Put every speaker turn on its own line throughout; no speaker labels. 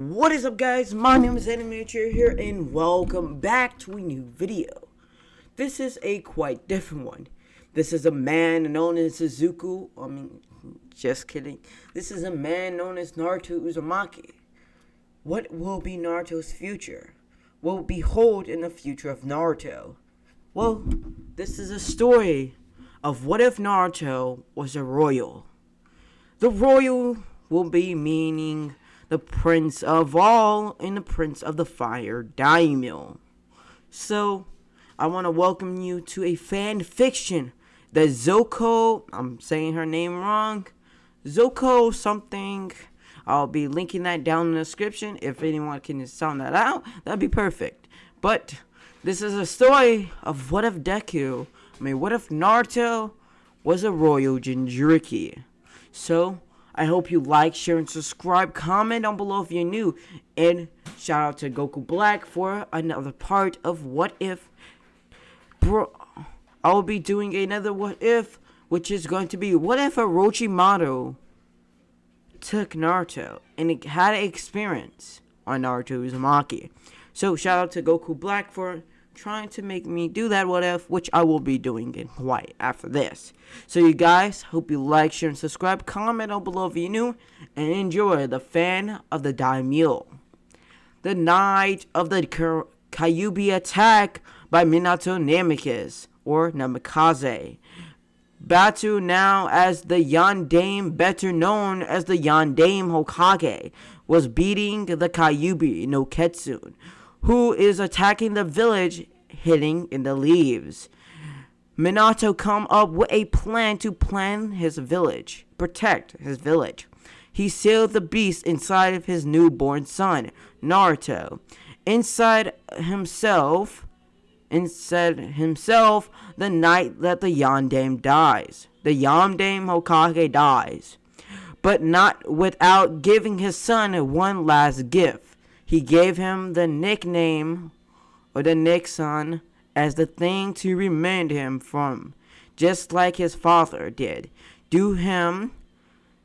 What is up, guys? My name is Animature here and welcome back to a new video. This is a quite different one. This is a man known as Suzuku. Just kidding. This is a man known as Naruto Uzumaki. What will be Naruto's future? What will behold in the future of Naruto? Well, this is a story of what if Naruto was a royal. The royal will be meaning the prince of all and the prince of the fire, daimyo. So, I want to welcome you to a fan fiction that Zoko, I'm saying her name wrong, Zoko something. I'll be linking that down in the description. If anyone can sound that out, that'd be perfect. But this is a story of what if what if Naruto was a royal Jinchuriki. So, I hope you like, share, and subscribe. Comment down below if you're new. And shout out to Goku Black for another part of What If. Bro, I will be doing another What If, which is going to be what if Orochimaru took Naruto and it had an experience on Naruto Uzumaki. So shout out to Goku Black for trying to make me do that what if, which I will be doing in Hawaii after this. So you guys, hope you like, share, and subscribe. Comment down below if you're new, and enjoy the fan of the daimyo. The night of the Kyuubi attack by Minato Namikaze, or Namikaze. Batu, now as the Yondaime, better known as the Yondaime Hokage, was beating the Kyuubi no Kitsune, who is attacking the village hidden in the leaves. Minato come up with a plan to protect his village. He sealed the beast inside of his newborn son, Naruto. Inside himself the night that the Yondaime dies. The Yondaime Hokage dies. But not without giving his son one last gift. He gave him the nickname, or the Nixon, as the thing to remind him from, just like his father did to him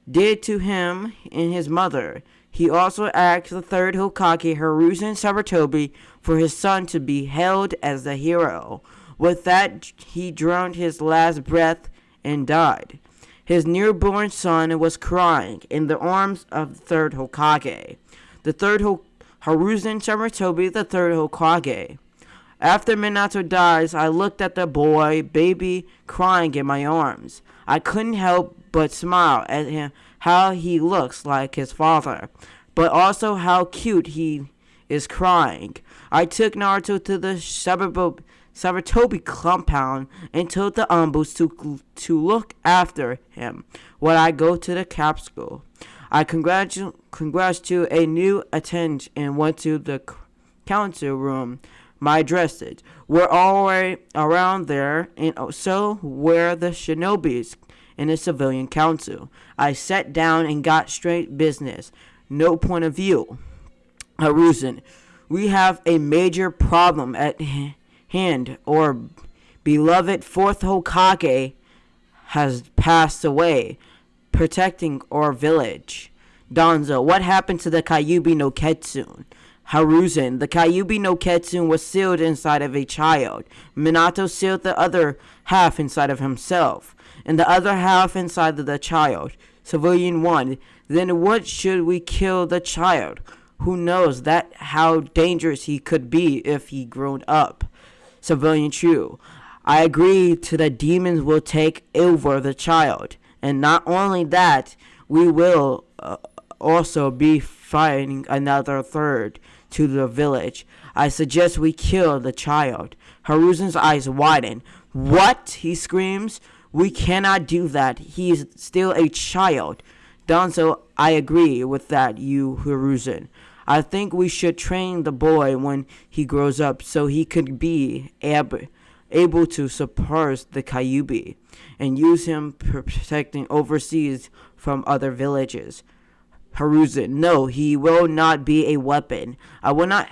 and his mother. He also asked the third Hokage, Hiruzen Sarutobi, for his son to be held as the hero. With that, he drowned his last breath and died. His newborn son was crying in the arms of the third Hokage. Hiruzen Sarutobi, the third Hokage. After Minato dies, I looked at the baby, crying in my arms. I couldn't help but smile at him, how he looks like his father, but also how cute he is crying. I took Naruto to the Sarutobi compound and told the Umbus to look after him while I go to the capsule. I congrats to a new attendant and went to the council room. My dresses were already around there, and so were the shinobis in the civilian council. I sat down and got straight business. No point of view. Hiruzen, we have a major problem at hand. Our beloved fourth Hokage has passed away, protecting our village. Danzo, what happened to the Kyuubi no Kitsune? Hiruzen, the Kyuubi no Kitsune was sealed inside of a child. Minato sealed the other half inside of himself, and the other half inside of the child. Civilian 1, then what should we kill the child? Who knows that how dangerous he could be if he grown up. Civilian 2, I agree to the demons will take over the child. And not only that, we will also be fighting another third to the village. I suggest we kill the child. Hiruzen's eyes widen. What? He screams. We cannot do that. He is still a child. Danzo, I agree with that, you Hiruzen. I think we should train the boy when he grows up so he could be able to suppress the Kyuubi and use him protecting overseas from other villages. Hiruzen, no, he will not be a weapon. I want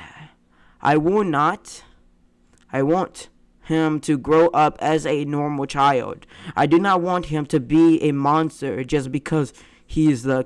him to grow up as a normal child. I do not want him to be a monster just because he is the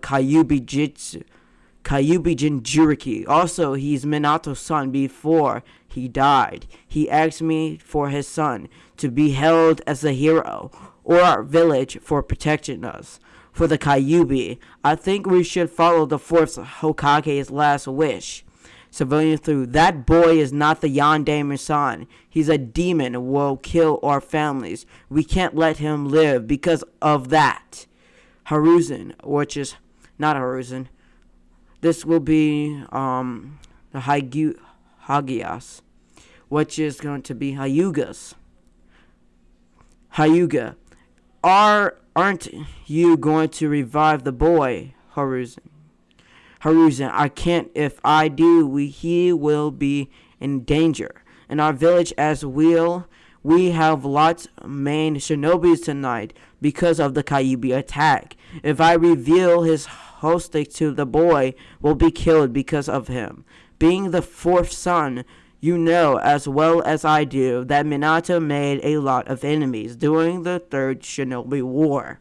Kyuubi Jinchuriki. Also, he's Minato's son before he died. He asked me for his son to be held as a hero, or our village for protecting us. For the Kyuubi, I think we should follow the fourth Hokage's last wish. Civilian through, that boy is not the Yondaemon's son. He's a demon, will kill our families. We can't let him live because of that. Haruzen, which is not Haruzen. This will be the Hagias, which is going to be Hyugas. Hyuga, aren't you going to revive the boy, Haruzen? Haruzen, I can't. If I do, he will be in danger. In our village as well, we have lots of main shinobis tonight because of the Kyuubi attack. If I reveal his hostage to the boy, will be killed because of him. Being the fourth son, you know as well as I do that Minato made a lot of enemies during the third shinobi war.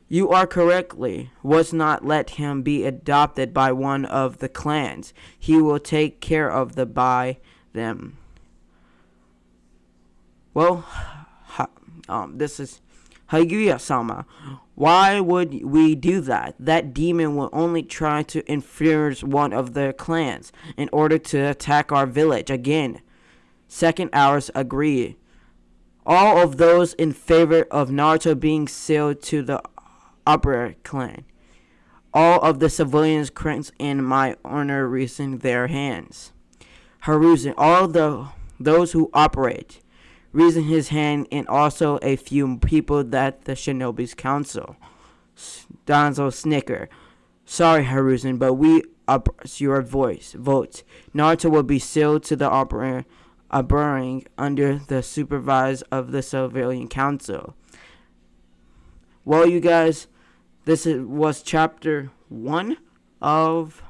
You are correctly. Was not let him be adopted by one of the clans. He will take care of them. Well, this is Haguya-sama. Why would we do that? That demon will only try to influence one of their clans in order to attack our village again. Second hours agree. All of those in favor of Naruto being sealed to the upper clan. All of the civilians cranes in my honor raising their hands. Haruzen, all those who operate, raising his hand, and also a few people that the Shinobi's council. Danzo snicker. Sorry, Haruzen, but we uppers your vote. Naruto will be sealed to the operating under the supervise of the civilian council. Well, you guys, was chapter 1 of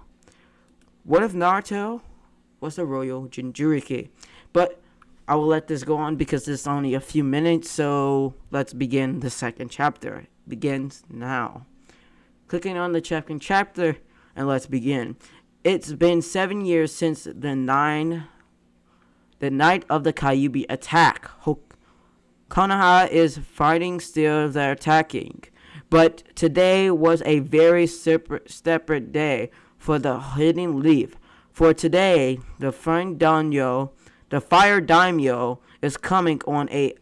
What If Naruto Was a Royal Jinchuriki. But I will let this go on because it's only a few minutes, so let's begin the second chapter. It begins now. Clicking on the second chapter, and let's begin. It's been 7 years since the night of the Kyuubi attack. Konoha is fighting still, they're attacking. But today was a very separate day for the hidden leaf. For today, the fire daimyo is coming on a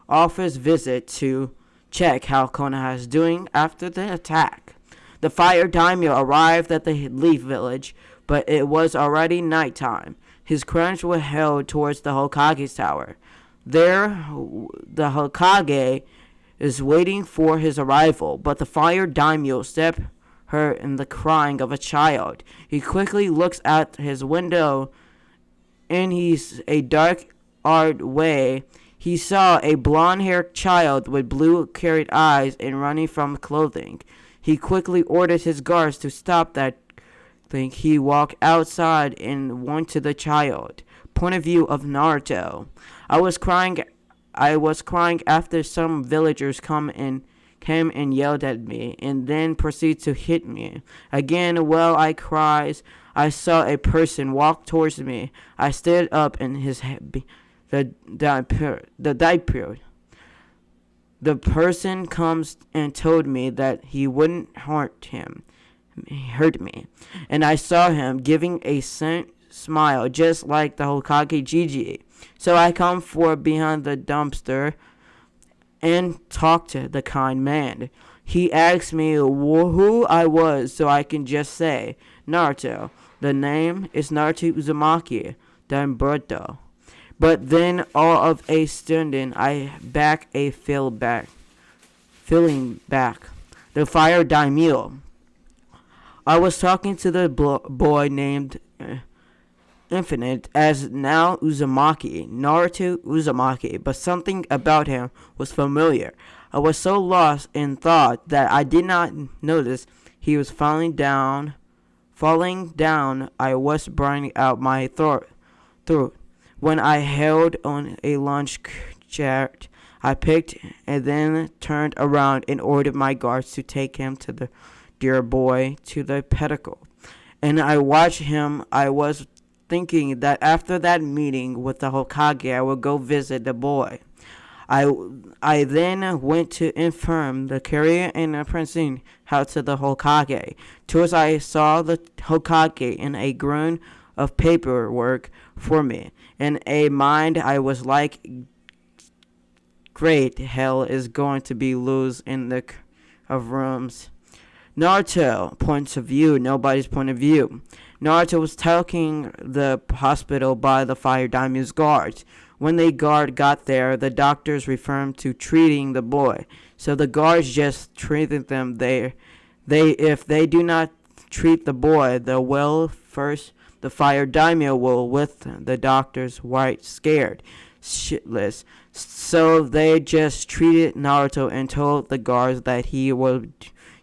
office visit to check how Konoha is doing after the attack. The fire daimyo arrived at the leaf village, but it was already nighttime. His crowns were held towards the Hokage's tower. There, the Hokage is waiting for his arrival, but the fire daimyo stepped her in the crying of a child. He quickly looks out his window, and he's a dark-eyed way. He saw a blonde-haired child with blue-carried eyes and running from clothing. He quickly ordered his guards to stop that thing. He walked outside and went to the child. Point of view of Naruto. I was crying after some villagers came and yelled at me, and then proceeded to hit me. Again, while I cried, I saw a person walk towards me. I stood up in the diaper. The person comes and told me that he wouldn't hurt me, and I saw him giving a smile just like the Hokage Gigi. So I come forward behind the dumpster and talked to the kind man. He asked me who I was, so I can just say Naruto. The name is Naruto Uzumaki Danberto. But then all of a sudden I feeling back. The fire daimyo. I was talking to the boy named Infinite as now Uzumaki, Naruto Uzumaki, but something about him was familiar. I was so lost in thought that I did not notice he was falling down. I was burning out my throat. When I held on a lunch cart, I picked and then turned around and ordered my guards to take him to the dear boy to the pedicle. And I watched him. I was thinking that after that meeting with the Hokage, I would go visit the boy. I then went to inform the courier and the princess how to the Hokage. Towards I saw the Hokage in a groan of paperwork for me. In a mind, I was like, great, hell is going to be loose in the of rooms. Naruto, points of view, nobody's point of view. Naruto was taking the hospital by the fire daimyo's guards. When the guard got there, the doctors referred to treating the boy. So the guards just treated them. If they do not treat the boy, the fire daimyo will with the doctors white scared shitless. So they just treated Naruto and told the guards that he was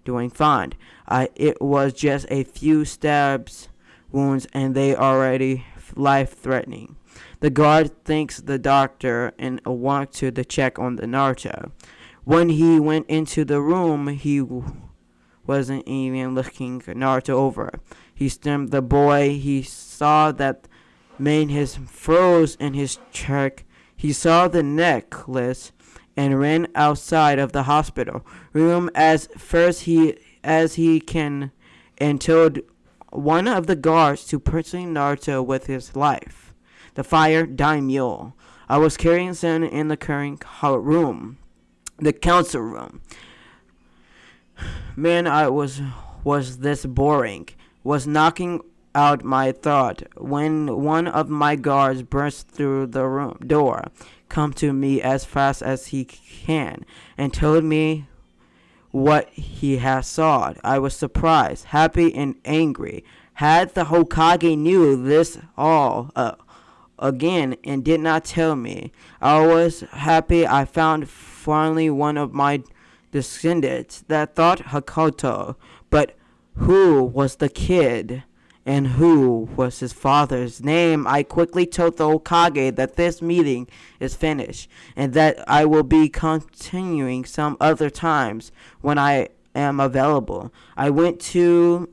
doing fine. It was just a few stabs wounds and they already life-threatening. The guard thanks the doctor and went to the check on the Naruto. When he went into the room, he wasn't even looking Naruto over. He stamped the boy. He saw that made his froze in his cheek. He saw the necklace and ran outside of the hospital room as he can and told one of the guards to pursue Naruto with his life. The fire daimyo. I was carrying Sen in the current room, the council room. Man, I was this boring. Was knocking out my thought when one of my guards burst through the room door, come to me as fast as he can, and told me what he had saw. I was surprised, happy, and angry. Had the Hokage knew this all again and did not tell me. I was happy I found finally one of my descendants that thought Hakoto, but who was the kid and who was his father's name? I quickly told the Hokage that this meeting is finished and that I will be continuing some other times when I am available. I went to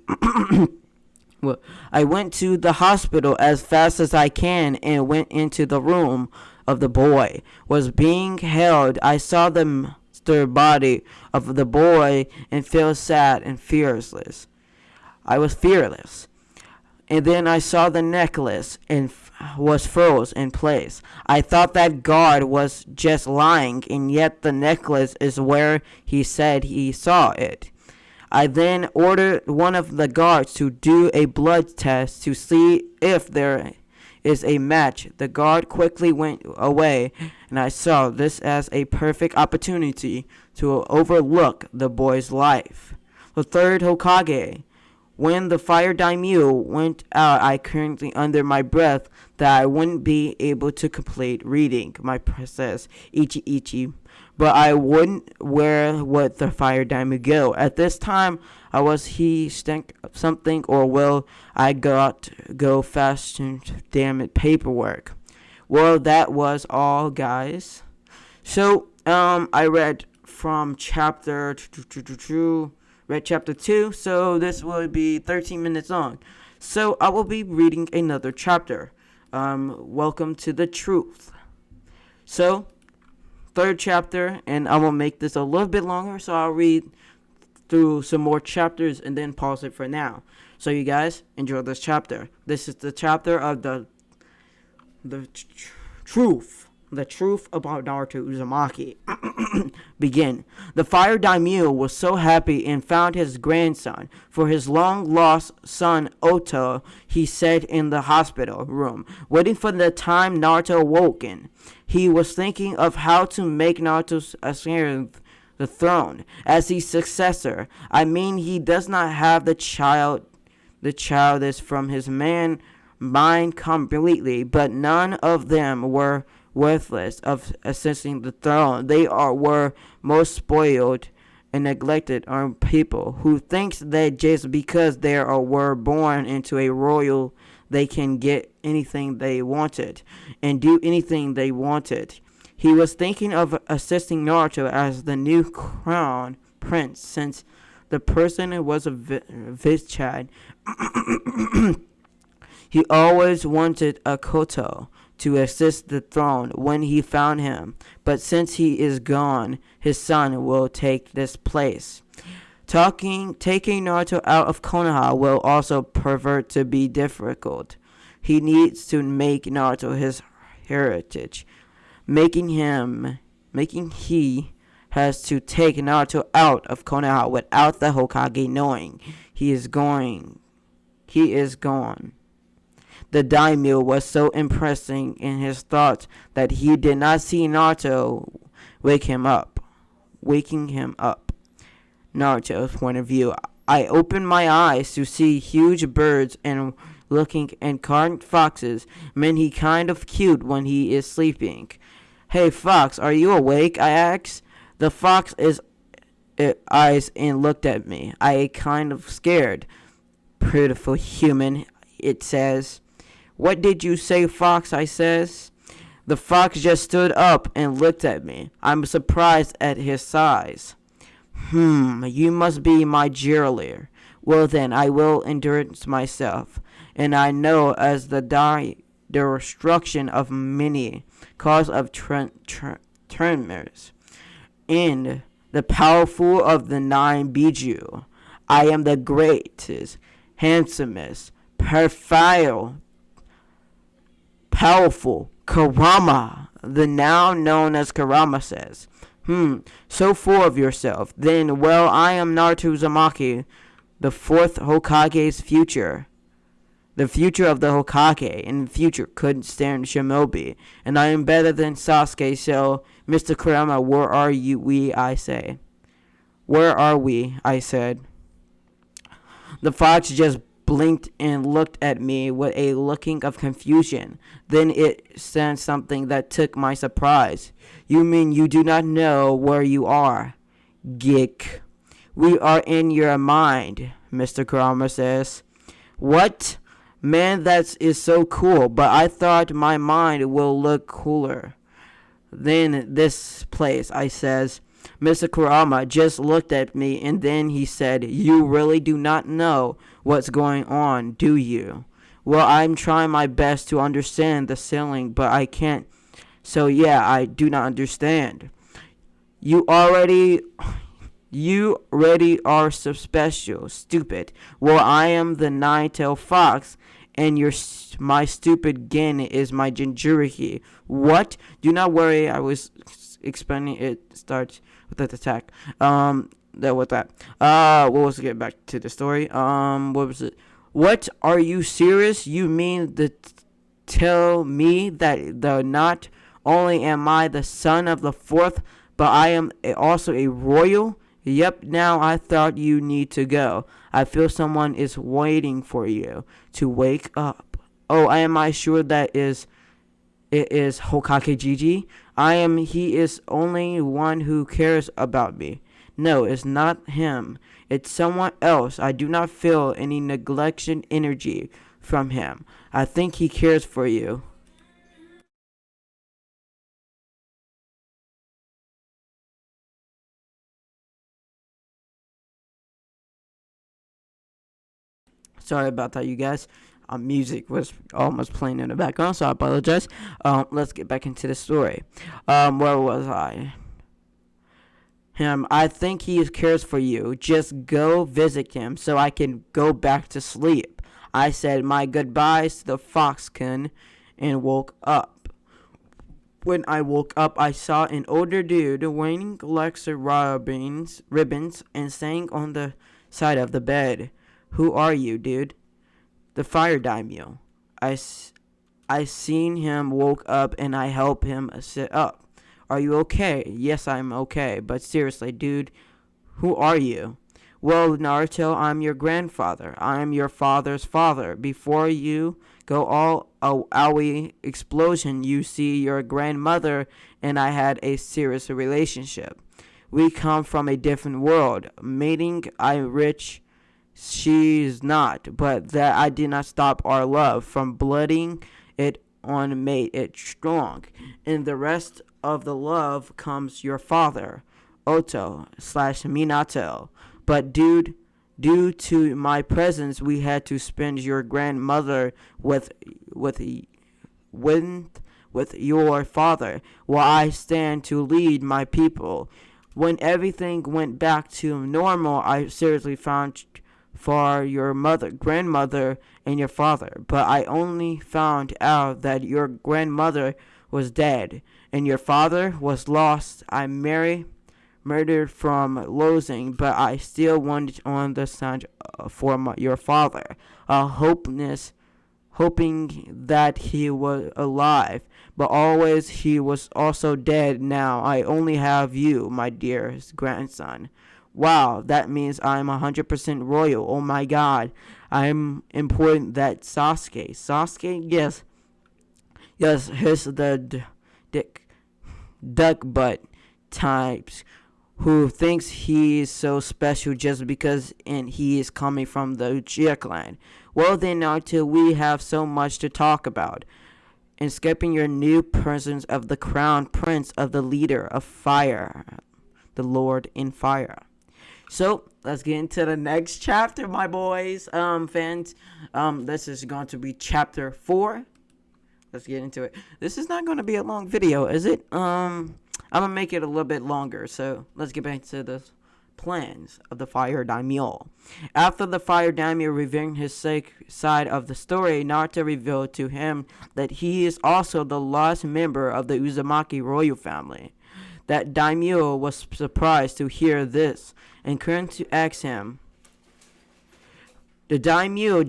the hospital as fast as I can and went into the room of the boy was being held. I saw the monster body of the boy and felt sad and fearless. I was fearless. And then I saw the necklace and was froze in place. I thought that guard was just lying, and yet the necklace is where he said he saw it. I then ordered one of the guards to do a blood test to see if there is a match. The guard quickly went away, and I saw this as a perfect opportunity to overlook the boy's life. The third Hokage. When the fire daimyo went out, I currently under my breath that I wouldn't be able to complete reading my process ichi, but I wouldn't where would the fire daimyo go. At this time, I was he stink something or will I got go fast and damn it paperwork. Well, that was all, guys. So I read from chapter chapter 2, so this will be 13 minutes long. So I will be reading another chapter. Welcome to the truth. So, third chapter, and I will make this a little bit longer, so I'll read through some more chapters and then pause it for now. So you guys, enjoy this chapter. This is the chapter of the truth. The truth about Naruto Uzumaki. Begin. The fire daimyo was so happy and found his grandson. For his long-lost son, Oto, he sat in the hospital room, waiting for the time Naruto awoken. He was thinking of how to make Naruto ascend the throne as his successor. I mean, he does not have the child is from his mind completely, but none of them were worthless of assisting the throne. They were most spoiled and neglected are people who thinks that just because they were born into a royal, they can get anything they wanted and do anything they wanted. He was thinking of assisting Naruto as the new crown prince since the person was a Vichad. He always wanted a Koto to assist the throne when he found him, but since he is gone, his son will take this place. Taking Naruto out of Konoha will also pervert to be difficult. He needs to make Naruto his heritage, making he has to take Naruto out of Konoha without the Hokage knowing he is gone. The daimyo was so impressing in his thoughts that he did not see Naruto waking him up. Naruto's point of view. I opened my eyes to see huge birds and carved foxes. Man, he kind of cute when he is sleeping. Hey, fox, are you awake? I asked. The fox eyes and looked at me. I kind of scared. Beautiful human, it says. What did you say, fox? I says. The fox just stood up and looked at me. I'm surprised at his size. You must be my jeweler. Well then, I will endurance myself, and I know as the destruction of many, cause of tremors, and the powerful of the 9 Biju. I am the greatest, handsomest, powerful Kurama, the now known as Kurama says. So full of yourself. Then, well, I am Naruto Uzumaki, the 4th Hokage's future. The future of the Hokage in the future couldn't stand Shinobi, and I am better than Sasuke, so, Mr. Kurama, where are I say. Where are we, I said. The fox just blinked and looked at me with a looking of confusion. Then it said something that took my surprise. You mean you do not know where you are? Geek. We are in your mind, Mr. Kurama says. What? Man, that is so cool, but I thought my mind will look cooler than this place, I says. Mr. Kurama just looked at me and then he said, you really do not know what's going on, do you? Well, I'm trying my best to understand the ceiling, but I can't. So yeah, I do not understand. You already are so special, stupid. Well, I am the 9-tailed fox, and my stupid Gin is my Jinchuriki. What? Do not worry, I was explaining it starts with that attack. What was it? Get back to the story. What was it? What? Are you serious? You mean to tell me that not only am I the son of the 4th, but I am also a royal? Yep, now I thought you need to go. I feel someone is waiting for you to wake up. Oh, am I sure it is Hokage Gigi? He is only one who cares about me. No, it's not him. It's someone else. I do not feel any neglection energy from him. I think he cares for you. Sorry about that, you guys. Music was almost playing in the background, so I apologize. Let's get back into the story. Where was I? I think he cares for you. Just go visit him so I can go back to sleep. I said my goodbyes to the foxkin and woke up. When I woke up, I saw an older dude wearing Alexa ribbons and staying on the side of the bed. Who are you, dude? The fire daimyo. I seen him woke up and I helped him sit up. Are you okay? Yes, I'm okay. But seriously, dude, who are you? Well, Naruto, I'm your grandfather. I am your father's father. Before you go all owie explosion, you see your grandmother and I had a serious relationship. We come from a different world. Mating, I'm rich. She's not, but that I did not stop our love from blooding it on made it strong. And the rest of the love comes your father, Oto/Minato. But due to my presence, we had to spend your grandmother with your father, while I stand to lead my people. When everything went back to normal, I seriously found for your grandmother, and your father. But I only found out that your grandmother was dead, and your father was lost. I murdered from losing, but I still wanted on the sound for your father, hoping that he was alive, but always he was also dead. Now I only have you, my dearest grandson. Wow, that means I'm 100% royal. Oh my god, I'm important that Sasuke, yes, he's the duck butt types who thinks he is so special just because he is coming from the Uchiha clan. Well then, Naruto, we have so much to talk about. Escaping your new presence of the crown prince of the leader of fire, the Lord in fire. So let's get into the next chapter, my boys, fans. This is going to be chapter 4. Let's get into it. This is not going to be a long video, is it? I'm gonna make it a little bit longer. So let's get back to the plans of the Fire Daimyo. After the Fire Daimyo revealing his side of the story, Naruto revealed to him that he is also the last member of the Uzumaki royal family. That Daimyo was surprised to hear this and turned to ask him. The Daimyo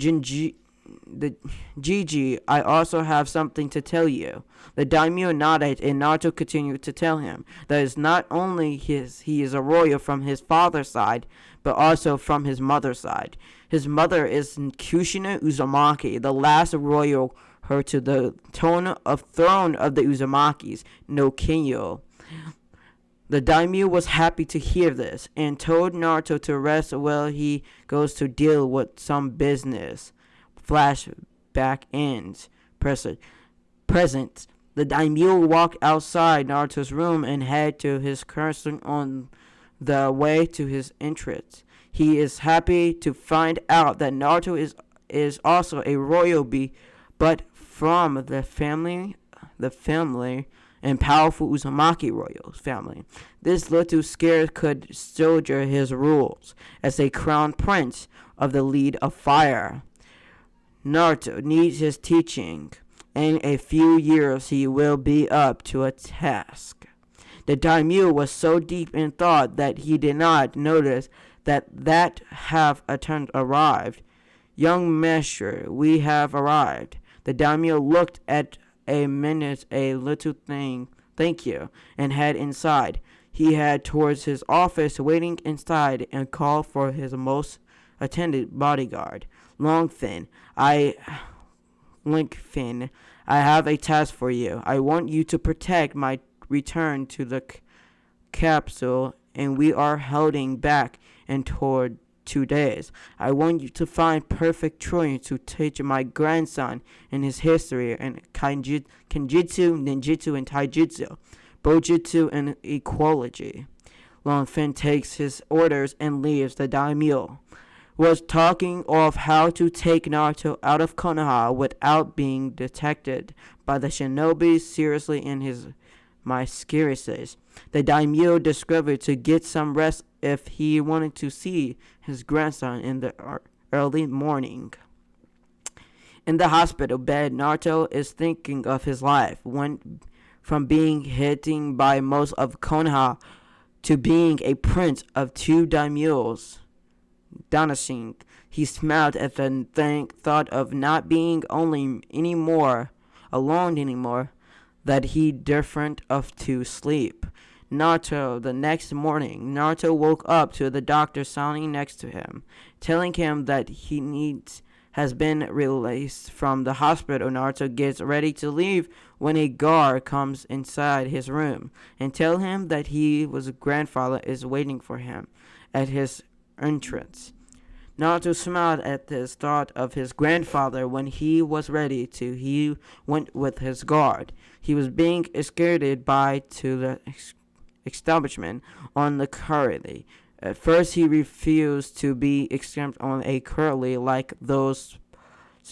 Gigi, I also have something to tell you. The daimyo nodded, and Naruto continued to tell him that it's not only he is a royal from his father's side, but also from his mother's side. His mother is Kushina Uzumaki, the last royal heir to the throne of the Uzumakis, no Kinyo. The daimyo was happy to hear this, and told Naruto to rest while he goes to deal with some business. Flashback ends. Present. The daimyo walked outside Naruto's room and head to his cursor on the way to his entrance. He is happy to find out that Naruto is also a royal but from the family and powerful Uzumaki royals family. This little scare could soldier his rules as a crown prince of the lead of fire. Naruto needs his teaching. In a few years, he will be up to a task. The daimyo was so deep in thought that he did not notice that have arrived. Young master, we have arrived. The daimyo looked at a little thing, thank you, and head inside. He headed towards his office, waiting inside, and called for his most attended bodyguard. Longfin, I have a task for you. I want you to protect my return to the capsule, and we are heading back in toward 2 days. I want you to find perfect training to teach my grandson in his history and kenjutsu, ninjutsu, and taijutsu, bojutsu, and ecology. Longfin takes his orders and leaves. The daimyo was talking of how to take Naruto out of Konoha without being detected by the shinobi seriously in his mysteries. The daimyo discovered to get some rest if he wanted to see his grandson in the early morning. In the hospital bed, Naruto is thinking of his life. Went from being hidden by most of Konoha to being a prince of 2 daimyos. Dynasties. He smiled at the thought of not being alone anymore, that he different of to sleep. Naruto, the next morning, Naruto woke up to the doctor standing next to him, telling him that has been released from the hospital. Naruto gets ready to leave when a guard comes inside his room and tell him that his grandfather is waiting for him at his entrance. Naruto smiled at this thought of his grandfather. When he was ready to, he went with his guard. He was being escorted by to the establishment on the curly. At first he refused to be escorted on a curly like those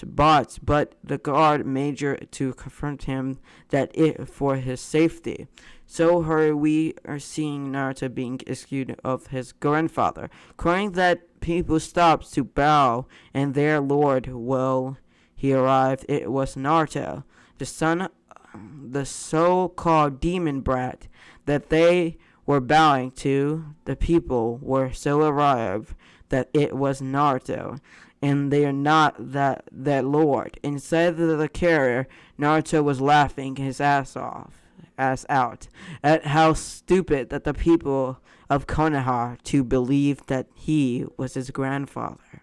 bots, but the guard major to confront him that it for his safety. So here we are seeing Naruto being accused of his grandfather, crying that people stopped to bow, and their lord, well, he arrived. It was Naruto, the son, the so-called demon brat that they were bowing to. The people were so arrived that it was Naruto, and they are not that lord. Inside of the carrier, Naruto was laughing his ass out at how stupid that the people of Konoha to believe that he was his grandfather.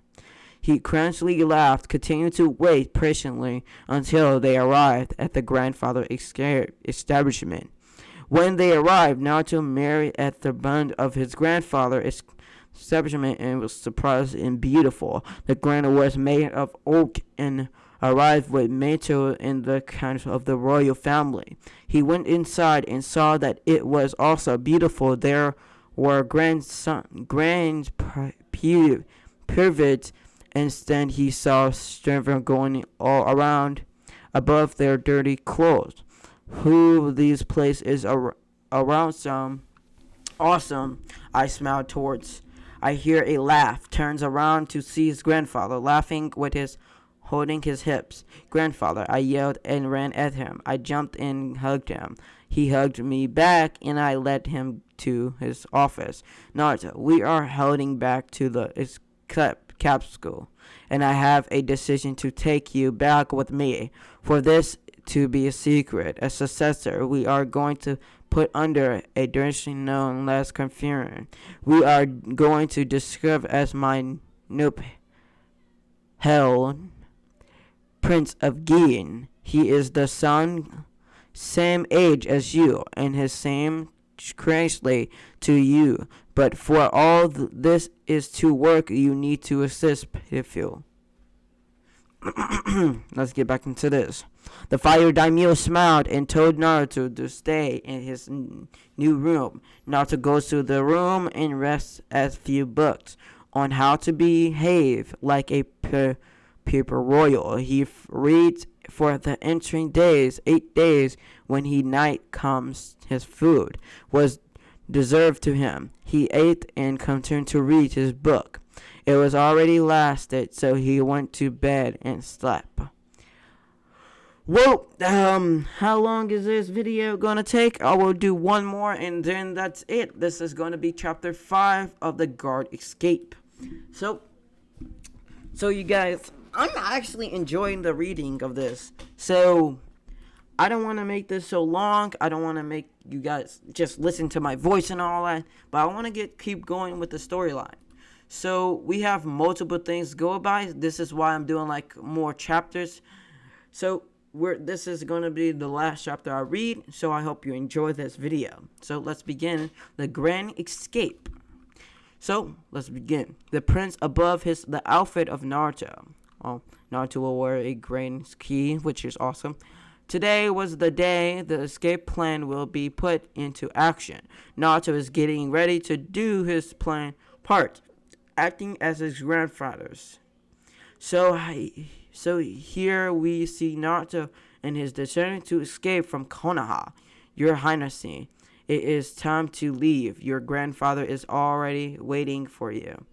He crunchy laughed, continued to wait patiently until they arrived at the grandfather establishment. When they arrived, Naruto married at the bund of his grandfather establishment and was surprised and beautiful. The grandfather was made of oak and arrived with Mato in the council of the royal family. He went inside and saw that it was also beautiful. There were grand privilege. Instead, he saw strangers going all around above their dirty clothes. Who these places around some awesome, I smiled towards. I hear a laugh, turns around to see his grandfather laughing with his holding his hips. Grandfather, I yelled and ran at him. I jumped and hugged him. He hugged me back and I led him to his office. Naruto, we are heading back to the capsule, and I have a decision to take you back with me. For this to be a secret, a successor, we are going to put under a dynasty known as confirmed. We are going to describe as my nope hell Prince of Gien. He is the son, same age as you, and his same closely to you. But for all this is to work, you need to assist Pifu. Let's get back into this. The fire daimyo smiled and told Naruto to stay in his new room. Naruto goes to the room and rests a few books on how to behave like a people royal. He reads for the entering days, 8 days. When he night comes, his food was deserved to him. He ate and continued to read his book. It was already lasted, so he went to bed and slept. Well, how long is this video gonna take? I will do one more and then that's it. This is gonna be chapter 5 of the guard escape. So you guys, I'm actually enjoying the reading of this. So I don't want to make this so long. I don't want to make you guys just listen to my voice and all that. But I want to keep going with the storyline. So we have multiple things to go by. This is why I'm doing like more chapters. So this is going to be the last chapter I read. So I hope you enjoy this video. So let's begin the grand escape. So let's begin. The prince above the outfit of Naruto. Well, Naruto will wear a green ski, which is awesome. Today was the day the escape plan will be put into action. Naruto is getting ready to do his plan part, acting as his grandfather's. So here we see Naruto and his decision to escape from Konoha. Your Highness, it is time to leave. Your grandfather is already waiting for you.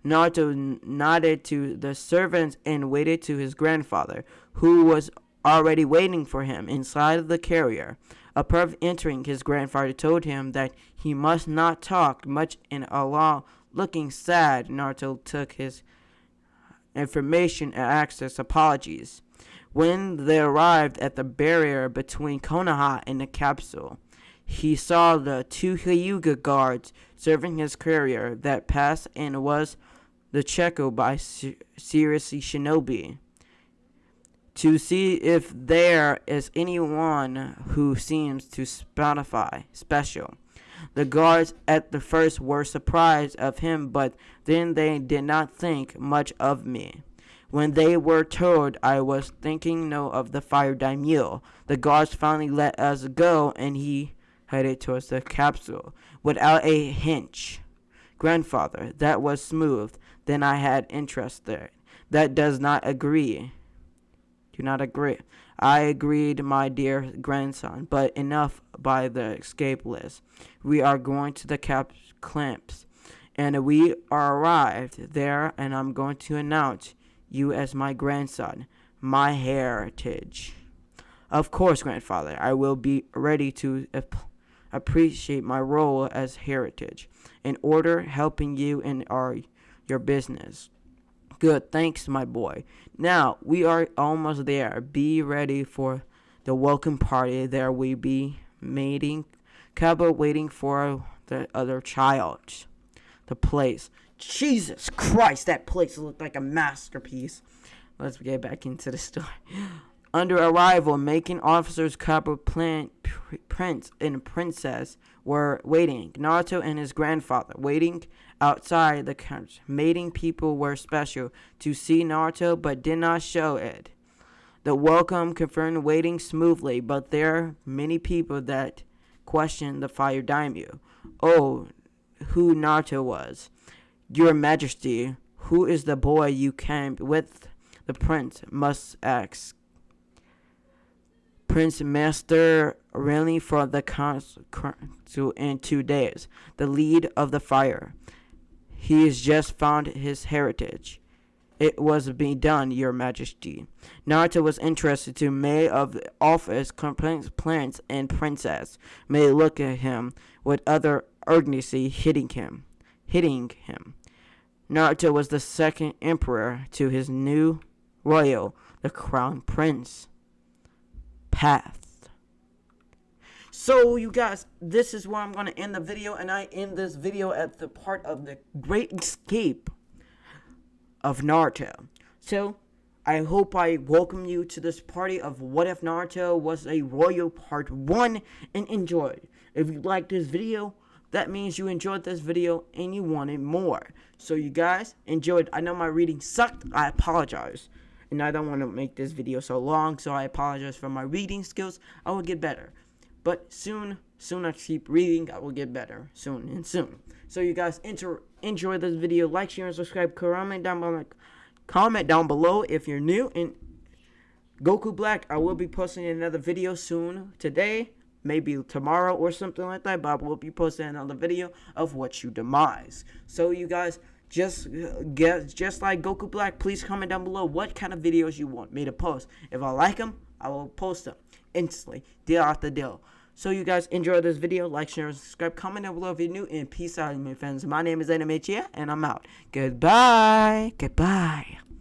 Naruto nodded to the servants and waited to his grandfather, who was already waiting for him inside of the carrier. Upon entering, his grandfather told him that he must not talk much and allow. Looking sad, Naruto took his information and access apologies. When they arrived at the barrier between Konoha and the capsule, he saw the 2 Hyuga guards serving his courier that passed and was the Cheko by seriously shinobi to see if there is anyone who seems to special. The guards at the first were surprised of him, but then they did not think much of me. When they were told I was thinking no of the fire daimyo, the guards finally let us go, and he headed towards the capsule without a hitch. Grandfather, that was smooth. Then I had interest there. That does not agree. Do not agree. I agreed, my dear grandson, but enough by the escape list. We are going to the clamps, and we are arrived there, and I'm going to announce you as my grandson, my heritage. Of course, grandfather, I will be ready to appreciate my role as heritage in order helping you in your business. Good, thanks, my boy. Now, we are almost there. Be ready for the welcome party. There we be mating, Kaba waiting for the other child. The place. Jesus Christ, that place looked like a masterpiece. Let's get back into the story. Under arrival, making officers, Kaba, prince, and princess were waiting. Naruto and his grandfather waiting outside the couch. Mating people were special to see Naruto, but did not show it. The welcome confirmed waiting smoothly, but there are many people that questioned the fire daimyo. Oh, who Naruto was. Your Majesty, who is the boy you came with? The prince must ask. Prince Master really for the council in 2 days. The lead of the fire. He has just found his heritage. It was being done, Your Majesty. Naruto was interested to May of the office, prince and princess. May look at him with other urgency, hitting him. Naruto was the second emperor to his new royal, the crown prince. Path. So, you guys, this is where I'm going to end the video, and I end this video at the part of the great escape of Naruto. So, I hope I welcome you to this party of What If Naruto Was a Royal Part 1 and enjoyed. If you liked this video, that means you enjoyed this video and you wanted more. So, you guys enjoyed. I know my reading sucked. I apologize. And I don't want to make this video so long, so I apologize for my reading skills. I will get better. But soon I keep reading, I will get better. Soon. So you guys enjoy this video. Like, share, and subscribe. Comment down below if you're new. And Goku Black, I will be posting another video soon. Today, maybe tomorrow or something like that. But I will be posting another video of what you demise. So you guys, just like Goku Black, please comment down below what kind of videos you want me to post. If I like them, I will post them instantly, deal after deal. So you guys enjoy this video, like, share, and subscribe. Comment down below if you're new, and peace out, my friends. My name is Anime Chia, and I'm out. Goodbye.